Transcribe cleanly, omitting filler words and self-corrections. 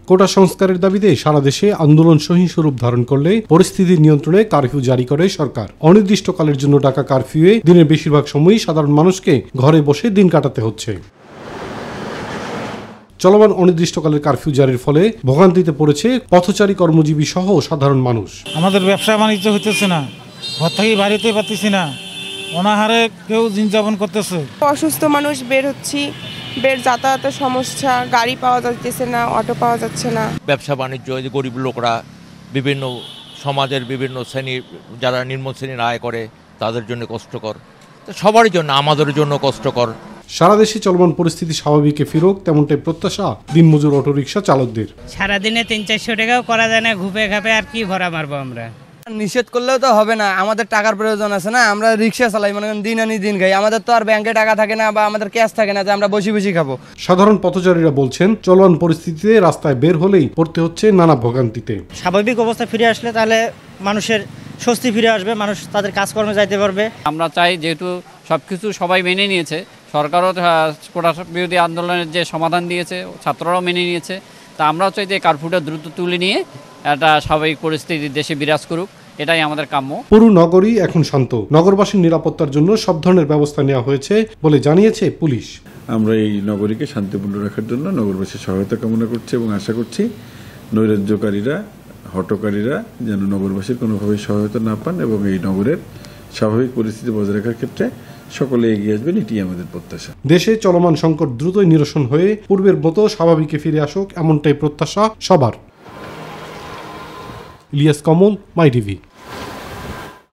কোটা সংস্কারের দাবিতে সারা দেশে আন্দোলন সহিংস রূপ ধারণ করলে পরিস্থিতি নিয়ন্ত্রণে কারফিউ জারি করে সরকার। অনির্দিষ্টকালের জন্য ডাকা কারফিউয়ে দিনের বেশিরভাগ সময়ই সাধারণ মানুষকে ঘরে বসে দিন কাটাতে হচ্ছে। চলমান অনির্দিষ্টকালের কারফিউ জারির ফলে ভোগান্তিতে পড়েছে পথচারী, কর্মজীবী সহ সাধারণ মানুষ। আমাদের ব্যবসা বাণিজ্য হইতেছে না, ঘর থেকে বাড়িতে পারতেছি না, অনাহারে কেউ দিন যাপন করতেছে। অসুস্থ মানুষ বের হচ্ছি, যাতায়াতের সমস্যা, গাড়ি পাওয়া যাচ্ছে না, অটো পাওয়া যাচ্ছে না। ব্যবসা বাণিজ্য, গরিব লোকরা, বিভিন্ন সমাজের বিভিন্ন শ্রেণী, যারা নিম্ন শ্রেণীর আয় করে তাদের জন্য কষ্টকর, সবার জন্য, আমাদের জন্য কষ্টকর। সারা দেশে চলমান পরিস্থিতি স্বাভাবিকে ফিরুক, তেমনটাই প্রত্যাশা দিনমজুর অটোরিকশা চালকদের। সারাদিনে 300-400 টাকাও করা যায় না, ঘুপে ঘাপে আর কি ভরা মারবো আমরা। নিষেধ করলেও তো হবে না, আমাদের টাকার প্রয়োজন আছে না, আমরা রিক্সা চালাই, মানে দিন আনি দিন খাই, আমাদের তো আর ব্যাংকে টাকা থাকে না বা আমাদের ক্যাশ থাকে না যে আমরা বসে বসে খাবো। সাধারণ পথচারীরা বলছেন, চলমান পরিস্থিতিতে রাস্তায় বের হলেই পড়তে হচ্ছে নানা ভোগান্তিতে। স্বাভাবিক অবস্থা ফিরে আসলে তাহলে মানুষের স্বস্তি ফিরে আসবে, মানুষ তাদের কাজকর্মে যাইতে পারবে। আমরা চাই, যেহেতু সবকিছু সবাই মেনে নিয়েছে, সরকারও কোটা বিরোধী আন্দোলনের যে সমাধান দিয়েছে, ছাত্ররাও মেনে নিয়েছে, তা আমরাও চাই যে কারফিউটা দ্রুত তুলে নিয়ে একটা স্বাভাবিক পরিস্থিতি দেশে বিরাজ করুক, এটাই আমাদের কাম্য। পুরো নগরী এখন শান্ত। নগরবাসীর নিরাপত্তার জন্য সব ধরনের ব্যবস্থা নেওয়া হয়েছে বলে জানিয়েছে পুলিশ। আমরা এই নগরীকে শান্তিপূর্ণ রাখার জন্য নগরবাসীর সহায়তা কামনা করছি এবং আশা করছি নৈরাজ্যকারীরা, হটকারীরা যেন নগরবাসীর কোনোভাবেই সহায়তা না পান এবং এই নগরের স্বাভাবিক পরিস্থিতি বজায় রাখার ক্ষেত্রে সকলে এগিয়ে আসবেন, এটি আমাদের প্রত্যাশা। দেশে চলমান সংকট দ্রুতই নিরসন হয়ে পূর্বের মতো স্বাভাবিকে ফিরে আসুক, এমনটাই প্রত্যাশা সবার। ইলিয়াস কমল, মাই টিভি।